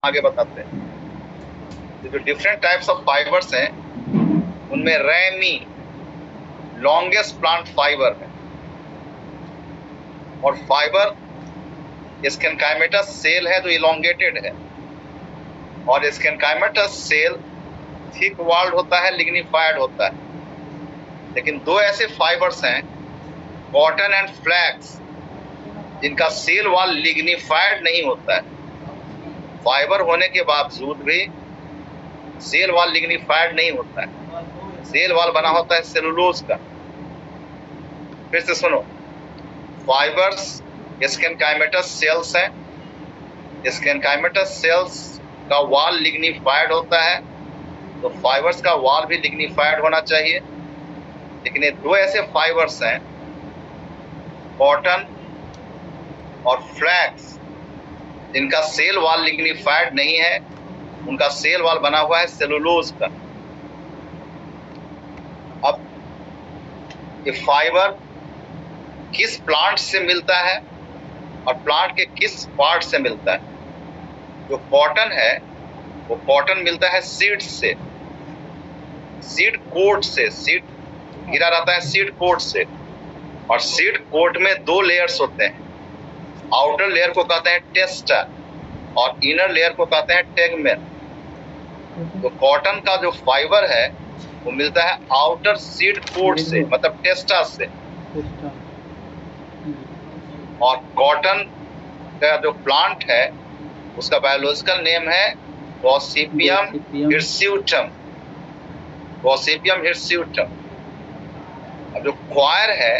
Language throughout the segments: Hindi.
आगे बताते हैं। जो डिफरेंट टाइप्स ऑफ फाइबर्स हैं उनमें रैमी लॉन्गेस्ट प्लांट फाइबर है, और फाइबर स्कैनकाइमेटस सेल है जो इलोंगेटेड है, और स्कैनकाइमेटस सेल थिक वॉल्ड होता है, लिग्निफाइड होता है। लेकिन दो ऐसे फाइबर्स हैं कॉटन एंड फ्लैक्स जिनका सेल वॉल लिग्निफाइड नहीं होता है। फाइबर होने के बावजूद भी सेल वॉल लिग्निफाइड नहीं होता है, सेल वॉल बना होता है सेलुलोज का। फिर से सुनो, फाइबर्स स्कैनकाइमेटस सेल्स हैं, स्कैनकाइमेटस सेल्स का वॉल लिग्निफाइड होता है, तो फाइबर्स का वॉल भी लिग्निफाइड होना चाहिए। लेकिन ये दो ऐसे फाइबर्स हैं कॉटन और फ्लैक्स जिनका सेल वॉल लिग्निफाइड नहीं है, उनका सेल वॉल बना हुआ है सेलुलोज का। अब ये फाइबर किस प्लांट से मिलता है और प्लांट के किस पार्ट से मिलता है? जो कॉटन है वो कॉटन मिलता है सीड से, सीड कोट से, सीड गिरा रहता है सीड कोट से, और सीड कोट में दो लेयर्स होते हैं। आउटर लेयर को कहते हैं टेस्टा और इनर लेयर को कहते हैं टेगमेन। तो कॉटन का जो फाइबर है वो मिलता है आउटर सीड कोट से, मतलब टेस्टा से। और कॉटन का जो प्लांट है उसका बायोलॉजिकल नेम है गॉसिपियम हिरस्यूटम, गॉसिपियम हिरस्यूटम। अब जो क्वायर है,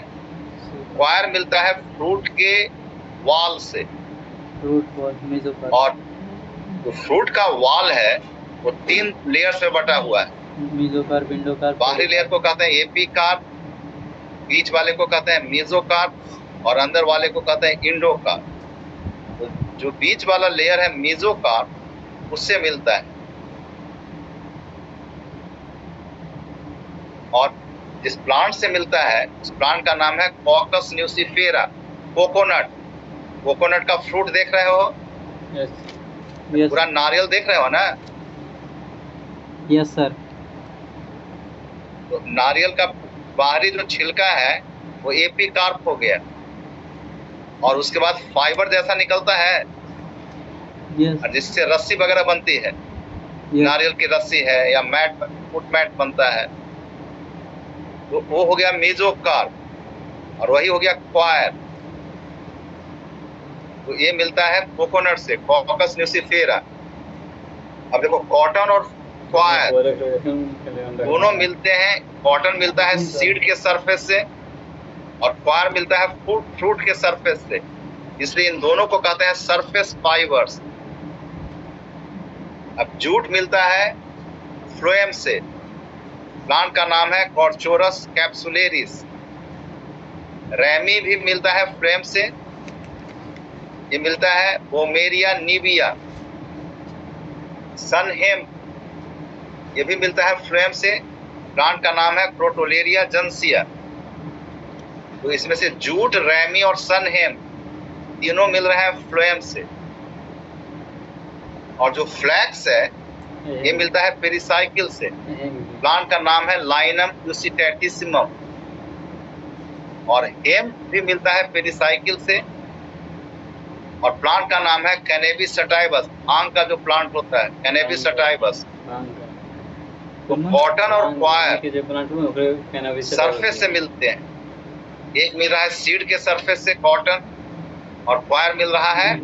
क्वायर मिलता है फ्रूट के वाल से, और जो फ्रूट का वाल है वो 3 लेयर्स में बटा हुआ है। बाहरी लेयर को कहते हैं एपिकार्प, बीच वाले को कहते हैं मेसोकार्प, और अंदर वाले को कहते हैं इंडोकार्प। तो जो बीच वाला लेयर है मेसोकार्प उससे मिलता है, और जिस प्लांट से मिलता है उस प्लांट का नाम है कॉकस न्यूसिफेरा, कोकोनट। कोकोनट का फ्रूट देख रहे हो? यस। पूरा नारियल देख रहे हो ना? Yes sir. तो नारियल का बाहरी जो छिलका है वो एपिकार्प हो गया, और उसके बाद फाइबर जैसा निकलता है, यस। और जिससे रस्सी वगैरह बनती है, नारियल की रस्सी है या मैट, फुट मैट बनता है, तो वो हो गया मेसोकार्प, और वही हो गया क्वायर। तो ये मिलता है कोकोनट से, कॉकस न्यूसिफेरा। अब देखो कॉटन और क्वायर दोनों मिलते हैं। कॉटन मिलता है सीड के सरफेस से और क्वायर मिलता है फ्रूट के सरफेस से, इसलिए इन दोनों को कहते हैं सरफेस फाइबर्स। अब जूट मिलता है फ्लोएम से, प्लांट का नाम है कॉर्चोरस कैप्सुलेरिस। रैमी भी मिलता है फ्लोएम से, ये मिलता है बोमेरिया निविया। सनहेम ये भी मिलता है फ्लोएम से, प्लांट का नाम है क्रोटोलेरिया जंसिया। तो इसमें से जूट, रैमी और सनहेम तीनों मिल रहे हैं फ्लोएम से। और जो फ्लैक्स है ये मिलता है पेरिसाइकिल से, प्लांट का नाम है लाइनम यूसिटैटिसिमम। और हेम भी मिलता है पेरिसाइकिल से, और प्लांट का नाम है कैनेबिस सटाइवस, भांग का जो प्लांट होता है कैनेबिस सटाइवस। तो कॉटन और क्वायर सरफेस से मिलते हैं, एक मिल रहा है सीड के सरफेस से कॉटन, और क्वायर मिल रहा है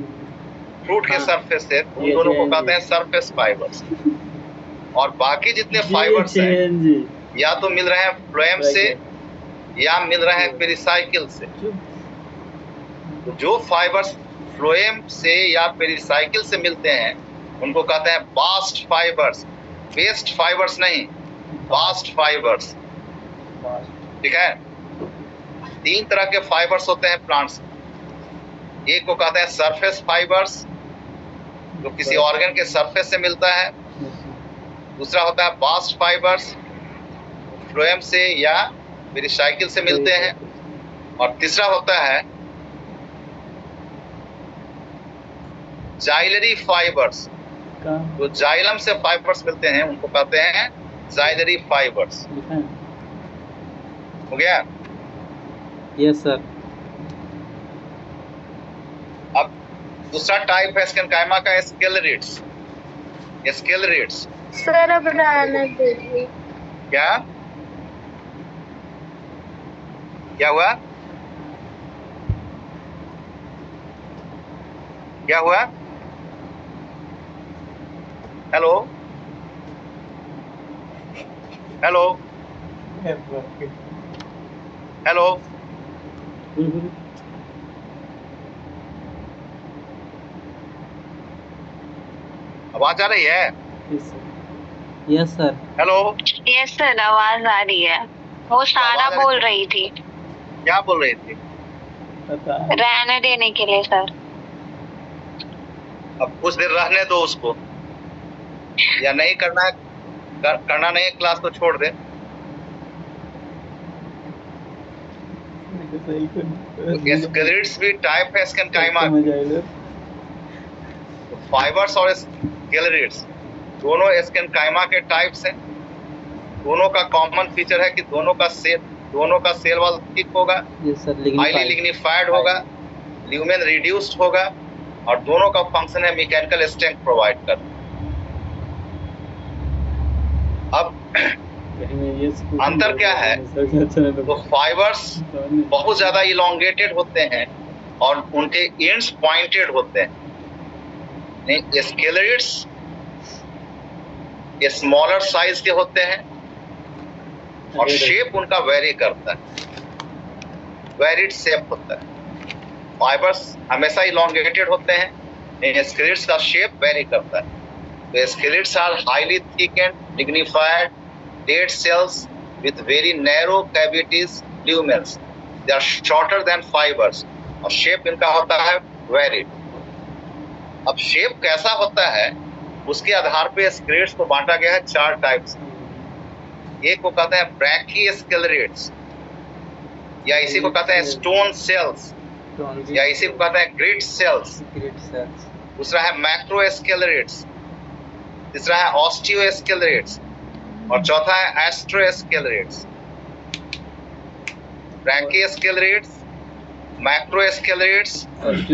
फ्रूट के सरफेस से। उन दोनों को कहते हैं सरफेस फाइबर्स। और बाकी जितने फाइबर्स हैं या तो मिल रहे हैं फ्लोएम से या मिल रहे हैं पेरिसाइकिल से। तो जो फाइबर्स फ्लोएम से या पेरिसाइकिल से मिलते हैं उनको कहते हैं बास्ट फाइबर्स, बेस्ट फाइबर्स नहीं, बास्ट फाइबर्स। ठीक है? 3 तरह के फाइबर्स होते हैं प्लांट्स। एक को कहते हैं सरफेस फाइबर्स, जो किसी ऑर्गन के सरफेस से मिलता है। दूसरा होता है बास्ट फाइबर्स, फ्लोएम से या पेरिसाइकिल से मिलते हैं। और तीसरा होता है जाइलरी फाइबर्स, जो जाइलम से फाइबर्स मिलते हैं उनको कहते हैं जाइलरी फाइबर्स। हो गया? Yes sir. अब दूसरा टाइप है स्केनकाइमा का स्केलेरिड्स। स्केलेरिड्स सर अब रहने दीजिए। क्या क्या हुआ? क्या हुआ? हेलो हेलो हेलो, आवाज आ रही है? Yes sir. Hello, yes sir आवाज आ रही है। वो सारा बोल रही थी। क्या बोल रही थी? रहने देने के लिए सर। अब कुछ देर रहने दो उसको, या नहीं करना है, करना नहीं है क्लास तो छोड़ दे। स्केलेरिड्स भी टाइप है स्केनकाइमा। फाइबर्स और स्केलेरिड्स दोनों स्केनकाइमा के टाइप्स हैं। दोनों का कॉमन फीचर है कि दोनों का सेल वॉल थिक होगा, हाईली लिग्निफाइड होगा, ल्यूमेन रिड्यूस्ड होगा, और दोनों का फंक्शन है मैकेनिकल स्ट्रेंथ प्रोवाइड करना। अब अंतर क्या है? तो फाइबर्स बहुत ज्यादा इलोंगेटेड होते हैं और उनके एंड्स पॉइंटेड होते हैं। स्केलेरिड्स स्मॉलर साइज के होते हैं और शेप उनका वेरी करता है, वेरिड शेप होता है। फाइबर्स हमेशा इलोंगेटेड होते हैं, स्केलेरिड्स का शेप वेरी करता है। The scalets are highly thick and dignified dead cells with very narrow cavities, lumens. They are shorter than fibers. और शेप इनका होता है varied. अब शेप कैसा होता है उसके आधार पे स्केलेट्स को बांटा गया है 4 टाइप्स। एक को कहते हैं ब्रैकीस्केलेरिड्स, या इसी को कहते हैं स्टोन सेल्स, या इसी को कहते हैं ग्रिड सेल्स। दूसरा है मैक्रोस्केलेरिड्स, तीसरा है ऑस्टियोस्केलेरिड्स, और चौथा है एस्ट्रोस्केलेरिड्स। ब्रैकीस्केलेरिड्स, मैक्रोस्केलेरिड्स,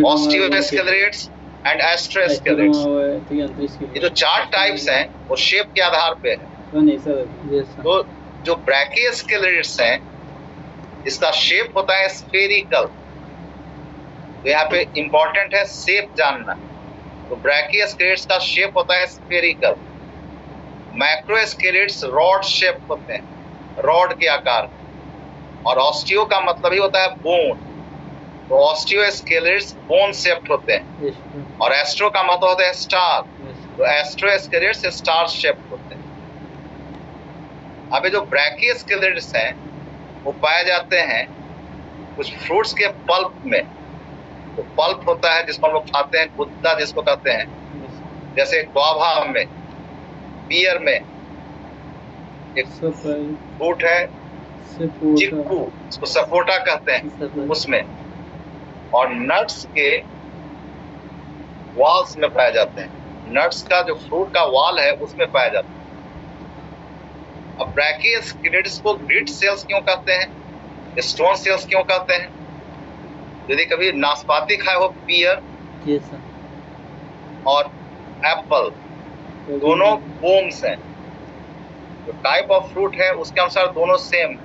ऑस्टियोस्केलेरिड्स एंड एस्ट्रोस्केलेरिड्स। ये जो 4 टाइप्स हैं वो शेप के आधार पे है। तो जो ब्रैकीस्केलेरिड्स हैं इसका शेप होता है स्फेरिकल। तो यहाँ पे इंपॉर्टेंट है शेप जानना। तो ब्रैकीस्केलेरिड्स का शेप होता है स्फेरिकल। मैक्रोस्केलेरिड्स रॉड शेप होते हैं, रॉड के आकार। और ऑस्टियो का मतलब ही होता है बोन, तो ऑस्टियोस्केलेरिड्स बोन शेप्ड होते हैं। और एस्ट्रो का मतलब होता है स्टार, तो एस्ट्रोस्केलेरिड्स स्टार शेप्ड होते हैं। अब जो ब्रैकीस्केलेरिड्स हैं वो पाए जाते हैं कुछ फ्रूट्स के पल्प में। तो पल्प होता है जिसको हम लोग खाते हैं, गुद्दा जिसको कहते हैं, जैसे ग्वाभा में, पियर में। एक फ्रूट है चिक्कू, इसको सपोटा कहते हैं, उसमें। और नट्स के वाल्स में पाए जाते हैं। नट्स का जो फ्रूट का वाल है उसमें पाया जाता है। अब ब्रैकीस्केलेरिड्स को ग्रिड सेल्स क्यों कहते हैं, स्टोन सेल्स क्यों कहते हैं? यदि कभी नाशपाती खाए हो, पियर और एप्पल दोनों पोम्स हैं। जो टाइप ऑफ फ्रूट है उसके अनुसार दोनों सेम है।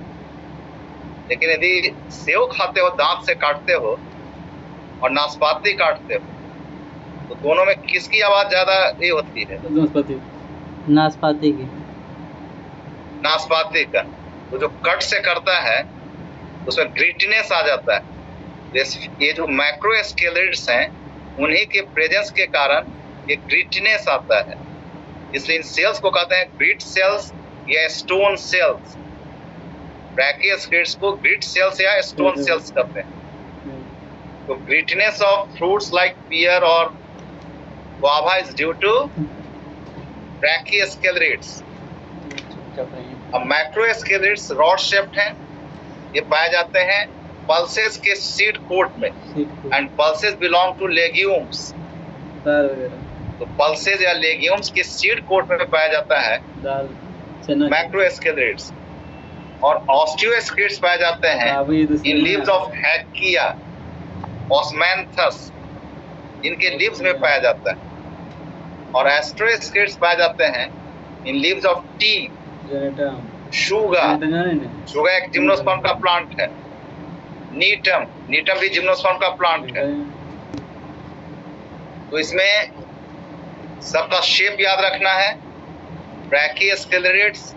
लेकिन यदि सेव खाते हो, दांत से काटते हो, और नाशपाती काटते हो, तो दोनों में किसकी आवाज ज्यादा ये होती है? नाशपाती की। नाशपाती का। तो जो कट से करता है उसमें ग्रिटनेस आ जाता है। ये जो मैक्रोस्केलेरिड्स हैं उन्हीं के प्रेजेंस के कारण ये ग्रिटनेस आता है। इसलिए इन सेल्स को कहते हैं ग्रिड सेल्स या स्टोन सेल्स। ब्रैकीस्केलेरिड्स को ग्रिड सेल्स या स्टोन सेल्स कहते हैं। तो ग्रिटनेस ऑफ फ्रूट्स लाइक पियर और गुआवा इज ड्यू टू ब्रैकीस्केलेरिड्स। अब मैक्रोस्केलेरिड्स रॉड शेप्ड हैं। ये पाए जाते हैं पल्सेस के सीड कोट में, and pulses belong to legumes. तो पल्सेज या लेग्यूम्स के सीड कोट में पाया जाता है दाल चना मैक्रोएस्केलेट्स, और ऑस्टियोएस्केलेट्स पाए जाते हैं इन लीव्स ऑफ हैकिया ऑस्मैंथस, इनके लीव्स में पाया जाता है। और एस्ट्रोएस्केलेट्स पाए जाते हैं in leaves of T, Suga, Suga एक जिम्नोस्पर्म का प्लांट है। नीटम, नीटम भी जिम्नोस्पर्म का प्लांट है। तो इसमें सबका शेप याद रखना है। ब्रैकियोस्केलेट्स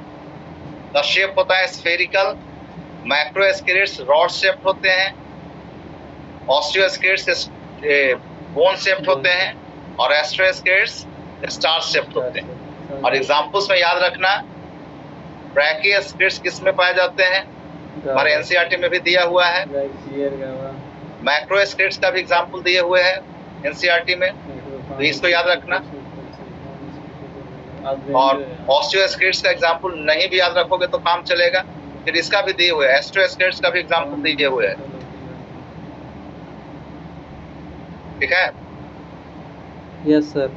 का शेप होता है स्फेरिकल, मैक्रोएस्केलेट्स रॉड शेप्ड होते हैं, ऑस्टियोएस्केलेट्स बोन शेप्ड होते हैं, और एस्ट्रोएस्केलेट्स स्टार शेप्ड होते हैं। और एग्जांपल्स में याद रखना, ब्रैकियोस्केलेट्स किस में पाए जाते हैं, हमारे एनसीईआरटी में भी दिया हुआ है। मैक्रोएस्केलेट्स का भी एग्जांपल दिए हुए हैं एनसीईआरटी में, तो इसको याद रखना। और ऑस्टियोएस्केलेट्स का एग्जांपल नहीं भी याद रखोगे तो काम चलेगा, फिर इसका भी दिए हुए है, एस्ट्रोएस्केलेट्स का भी एग्जांपल दिए हुए है। ठीक है? Yes sir.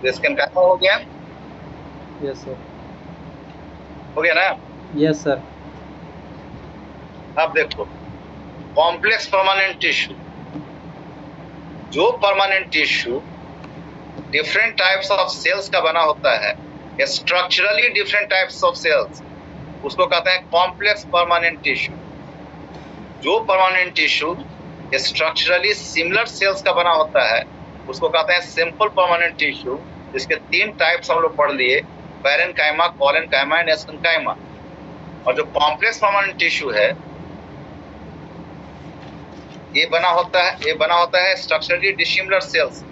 स्किन का हो गया? Yes sir. हो गया ना? Yes sir. अब देखो, कॉम्प्लेक्स परमानेंट टिश्यू, जो permanent tissue different types of cells का बना होता है, structurally different types of cells, उसको कहते हैं कॉम्प्लेक्स परमानेंट टिश्यू। जो permanent tissue structurally similar cells का बना होता है, उसको कहते हैं सिंपल परमानेंट टिश्यू, जिसके 3 टाइप्स हम लोग पढ़ लिए, पैरेन्काइमा, कोलेनकाइमा एंड एसेंकाइमा। और जो कॉम्प्लेक्स परमानेंट टिश्यू है, ये बना होता है structurally dissimilar cells.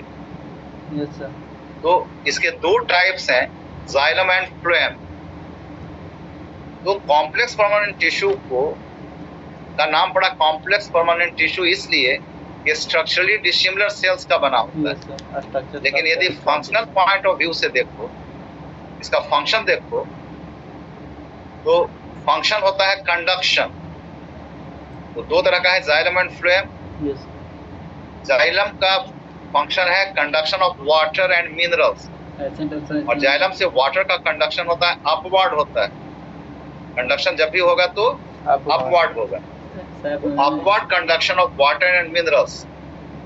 Yes sir. तो इसके 2 टाइप्स हैं, जाइलम एंड फ्लोएम। तो कॉम्प्लेक्स परमानेंट टिश्यू का नाम पड़ा कॉम्प्लेक्स परमानेंट टिश्यू इसलिए कि स्ट्रक्चरली डिसिमिलर सेल्स का बना होता है। लेकिन यदि फंक्शनल पॉइंट ऑफ व्यू से देखो, इसका फंक्शन देखो, तो फंक्शन होता है कंडक्शन। तो 2 तरह का है, जाइलम एंड फ्लोएम। जाइलम का फंक्शन है conduction of water and minerals, और जाइलम से वाटर का कंडक्शन होता है अपवर्ड होता है। कंडक्शन जब भी होगा तो अपवर्ड होगा। Upward conduction of water and minerals,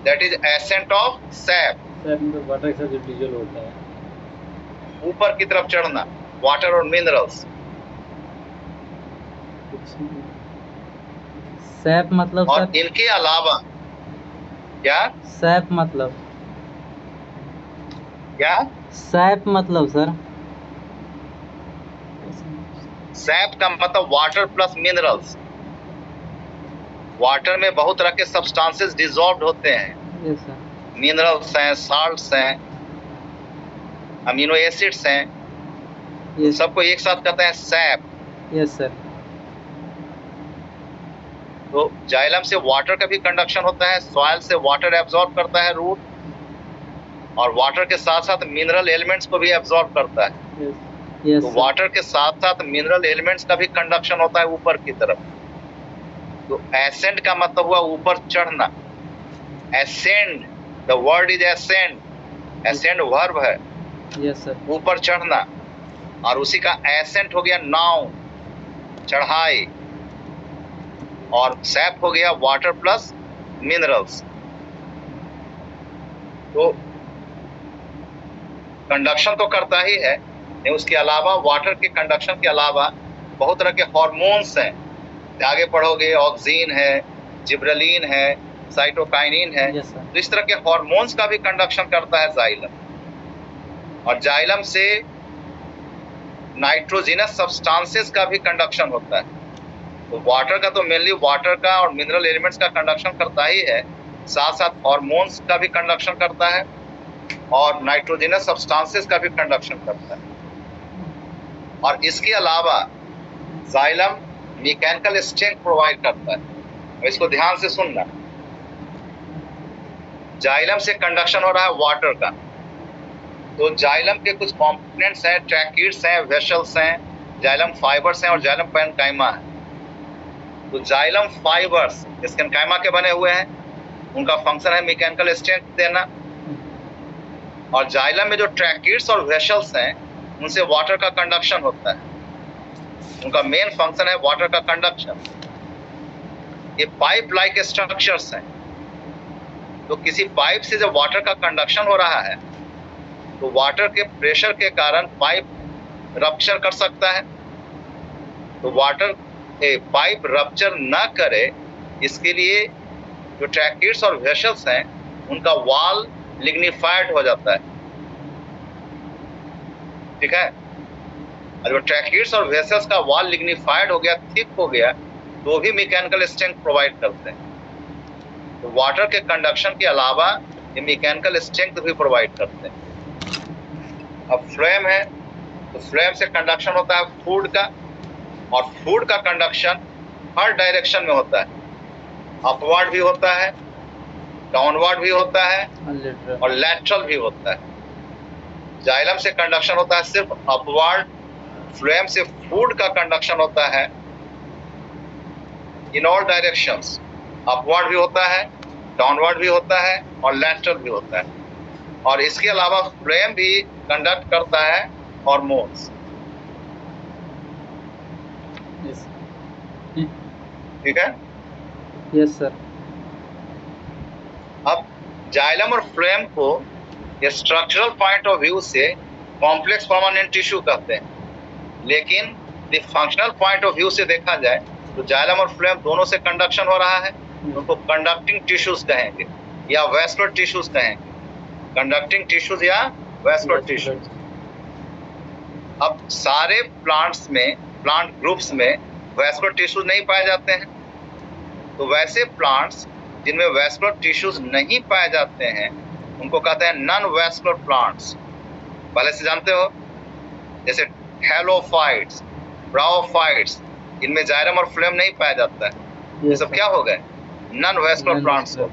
that is ascent of SAP. Water के साथ जो डीजल होता है, ऊपर की तरफ चढ़ना, वाटर और मिनरल्स। सैप मतलब और सर, इनके अलावा क्या? सैप मतलब क्या? सैप मतलब सर, सैप का मतलब वाटर प्लस मिनरल्स। वाटर में बहुत तरह के सब्सटेंसेस डिसॉल्व्ड होते हैं। Yes sir. मिनरल्स हैं, साल्ट्स हैं, अमीनो एसिड्स हैं, यस सबको एक साथ कहते हैं सैप। Yes sir. तो जाइलम से वाटर का भी कंडक्शन होता है, सॉइल से वाटर एब्जॉर्ब करता है रूट, और वाटर के साथ साथ मिनरल एलिमेंट्स को भी एब्जॉर्ब करता है। यस तो वाटर के साथ साथ मिनरल एलिमेंट्स का भी कंडक्शन होता है ऊपर की तरफ। तो एसेंड का मतलब हुआ ऊपर चढ़ना। Ascend, the word is ascend. Ascend verb है, यस सर। ऊपर चढ़ना, और उसी का एसेंट हो गया नाउन, चढ़ाई, और सैप हो गया वाटर प्लस मिनरल्स। तो कंडक्शन तो करता ही है, उसके अलावा वाटर के कंडक्शन के अलावा बहुत तरह के हार्मोन्स हैं। आगे पढ़ोगे, ऑक्सीन है, जिब्रेलिन है, साइटोकाइनिन है। Yes sir. तो इस तरह के हार्मोन्स का भी कंडक्शन करता है जाइलम। और जाइलम से नाइट्रोजिनस सब्सटेंसेस का भी कंडक्शन होता है। तो वाटर का तो मेनली वाटर का और मिनरल एलिमेंट्स का कंडक्शन करता ही है, साथ साथ हार्मोन्स का भी कंडक्शन करता है, और नाइट्रोजिनस सब्सटेंसेस का भी कंडक्शन करता है। और इसके अलावा जाइलम मैकेनिकल स्ट्रेंथ प्रोवाइड करता है। इसको ध्यान से सुनना। जाइलम से कंडक्शन हो रहा है वाटर का, तो जाइलम के कुछ कंपोनेंट्स हैं, ट्रैकिड्स हैं, वेसल्स हैं, जाइलम फाइबर्स हैं और जाइलम पैरेन्काइमा है। तो जाइलम फाइबर्स स्कैनकाइमा के बने हुए हैं, उनका फंक्शन है मैकेनिकल स्ट्रेंथ देना। और जाइलम में जो ट्रैकिड्स और वेसल्स हैं उनसे वाटर का कंडक्शन होता है, उनका मेन फंक्शन है वाटर का कंडक्शन। ये पाइप लाइक स्ट्रक्चर्स हैं, तो किसी पाइप से जब वाटर का कंडक्शन हो रहा है तो वाटर के प्रेशर के कारण पाइप रप्चर कर सकता है। तो पाइप रप्चर ना करे इसके लिए जो ट्रैकिड्स और वेसल्स हैं उनका वॉल लिग्निफाइड हो जाता है, ठीक है। और जब ट्रैकिड्स और वेसल्स का वॉल लिग्निफाइड हो गया, थिक हो गया, तो भी मैकेनिकल स्ट्रेंथ प्रोवाइड करते हैं। तो वाटर के कंडक्शन के अलावा ये मैकेनिकल स्ट्रेंथ भी प्रोवाइड करते हैं। अब फ्लेम है, तो फ्लेम से कंडक्शन होता है फूड का, और फूड का कंडक्शन हर डायरेक्शन में होता है, अपवर्ड भी होता है, डाउनवर्ड भी होता है और लैटरल भी होता है। जाइलम से कंडक्शन होता है सिर्फ अपवर्ड, फ्लेम से फूड का कंडक्शन होता है इन ऑल डायरेक्शंस, अपवर्ड भी होता है, डाउनवर्ड भी होता है और लैटरल भी होता है। और इसके अलावा फ्लेम भी कंडक्ट करता है हॉर्मोन्स, ठीक है। Yes sir. अब जाइलम और फ्लेम को स्ट्रक्चरल पॉइंट ऑफ व्यू से कॉम्प्लेक्स परमानेंट टिश्यू कहते हैं, लेकिन the functional point of view से देखा जाए तो जाइलम और फ्लेम दोनों से कंडक्शन हो रहा है, उनको कंडक्टिंग टिश्यूज कहेंगे या वैस्कुलर टिश्यूज कहेंगे, कंडक्टिंग टिश्यूज या वैस्कुलर टिश्यूज। अब सारे प्लांट्स में, प्लांट ग्रुप्स में वैस्कुलर टिश्यूज नहीं पाए जाते हैं, तो वैसे प्लांट्स जिनमें वैस्कुलर टिश्यूज नहीं पाए जाते हैं उनको कहते हैं नॉन वैस्कुलर प्लांट्स। पहले से जानते हो, जैसे हेलोफाइट्स, ब्राओफाइट्स, इनमें जाइलम और फ्लेम नहीं पाया जाता है, ये सब क्या हो गए? नॉन वैस्कुलर प्लांट्स हो।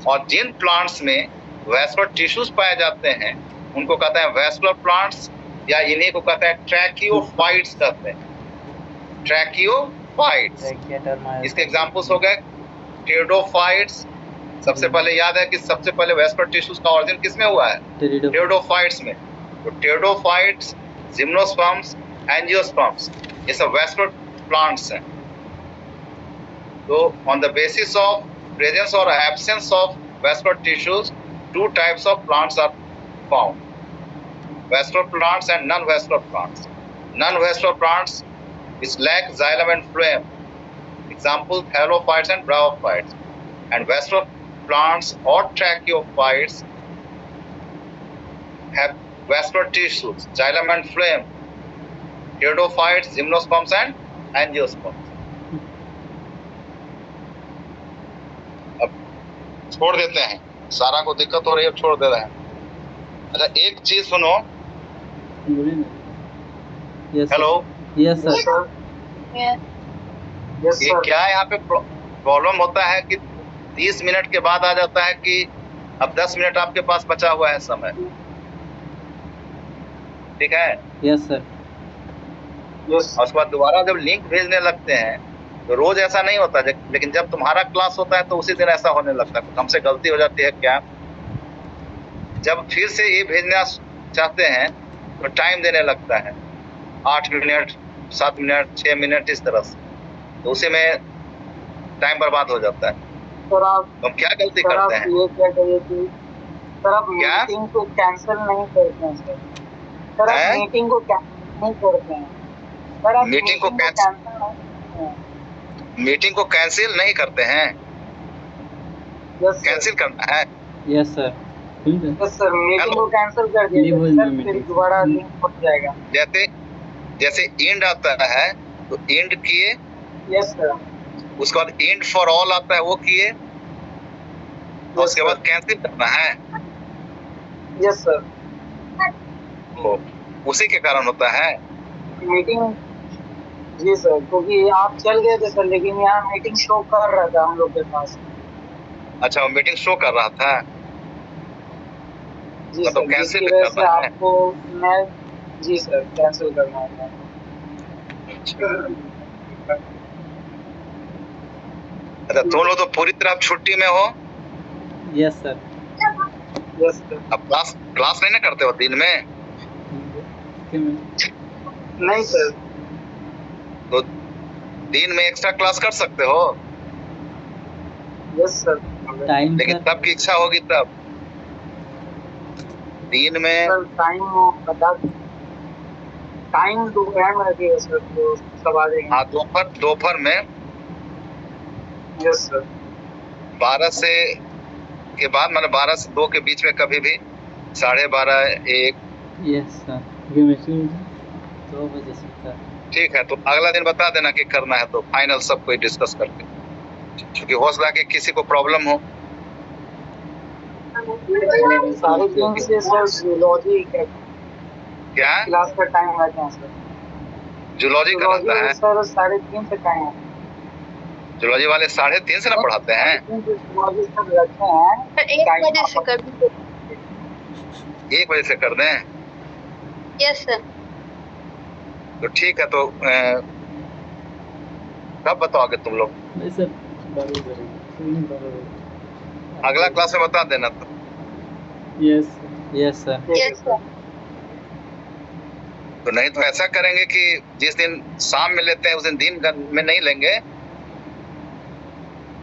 और जिन प्लांट्स में वैस्कुलर टिश्यूज पाए जाते हैं उनको कहते हैं वैस्कुलर प्लांट्स, या इन्हीं को कहते हैं ट्रैकियोफाइट्स कहते हैं, ट्रैकियोफाइट्स। इसके एग्जांपल्स हो गए टेरिडोफाइट्स। सबसे पहले याद है कि सबसे पहले वैस्कुलर टिश्यूज का ऑरिजिन किसमें हुआ है? टेरिडोफाइट्स में। तो टेरिडोफाइट्स, जिम्नोस्पर्म्स, एंजियोस्पर्म्स, ये सब वैस्कुलर प्लांट्स हैं। तो on the basis of presence or absence of vascular tissues, two types of plants are found: vascular plants and non-vascular plants. Non-vascular plants which lack xylem and phloem, examples halophytes and bryophytes, and vascular plants or tracheophytes have vascular tissues, xylem and phloem, pteridophytes, gymnosperms and angiosperms. छोड़ देते हैं, सारा को दिक्कत हो रही है, छोड़ दे रहे हैं। अच्छा एक चीज सुनो। हेलो। Yes sir. ये क्या यहाँ पे प्रॉब्लम होता है कि 30 मिनट के बाद आ जाता है कि अब 10 मिनट आपके पास बचा हुआ है समय, ठीक है? Yes sir. और उसके बाद दोबारा जब लिंक भेजने लगते हैं तो रोज ऐसा नहीं होता, लेकिन जब तुम्हारा क्लास होता है तो उसी दिन ऐसा होने लगता है। हमसे गलती हो जाती है क्या? जब फिर से ये भेजना चाहते हैं तो टाइम देने लगता है, 8 मिनट, 7 मिनट, 6 मिनट, इस तरह से, तो उसी में टाइम बर्बाद हो जाता है। सर आप, हम क्या गलती करते हैं? ये क्या करिए कि सर आप मीटिंग को कैंसिल नहीं करते हैं सर। सर आप मीटिंग को कैंसिल नहीं करते हैं सर। आप मीटिंग को कैंसिल नहीं करते हैं। कैंसिल करना है। Yes sir. Yes sir, meeting को कैंसिल कर दिया सर, फिर दोबारा लिंक हो जाएगा। जैसे एंड आता है तो एंड किए। Yes sir. उसके बाद एंड फॉर ऑल आता है, वो किए। उसके बाद कैंसिल करना है। Yes sir. तो उसी के कारण होता है मीटिंग। जी सर, क्योंकि आप चल गए थे सर, लेकिन यहाँ मीटिंग शो कर रहा था हम लोग के पास। अच्छा, वो मीटिंग शो कर रहा था। जी सर, तो कैंसिल करना है आपको। मैं जी सर, कैंसिल करना है। अच्छा, तुम लोग तो पूरी तरह छुट्टी में हो। Yes sir. Yes sir. अब क्लास नहीं ना करते हो दिन में? नहीं सर। तो दिन में एक्स्ट्रा क्लास कर सकते हो, यस सर। टाइम लेकिन सर, तब की इच्छा होगी तब। दिन में सर टाइम बता, टाइम दोपहर में रखिएगा सर, तो सब आ जाएंगे। हाँ, दोपहर में यस सर। 12 से के बाद, मतलब 12 से 2 के बीच में कभी भी, 12:30 1। यस सर, केमिस्ट्री 2 बजे से सर। ठीक है, तो अगला दिन बता देना कि करना है, तो फाइनल सब कोई डिस्कस करके, क्योंकि हो सकता है कि किसी को प्रॉब्लम हो। 3:30 से सर जूलॉजी क्या क्लास का टाइम रहता है सर। जूलॉजी का रहता है? सर 3:30 से टाइम है। जूलॉजी वाले 3:30 से ना पढ़ाते हैं? जूलॉजी सब रखे हैं, 1 बजे से कर दीजिए। 1 बजे से कर दें? Yes sir. तो ठीक है, तो कब बताओगे तुम लोग? नहीं सर, 12 बजे। अगला क्लास में बता देना तो। Yes yes sir. Yes sir. तो नहीं तो ऐसा करेंगे कि जिस दिन शाम में लेते हैं उस दिन में नहीं लेंगे,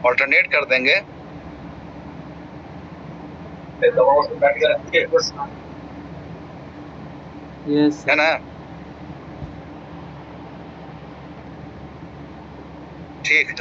ऑल्टरनेट कर देंगे। यस है ना? ठीक है।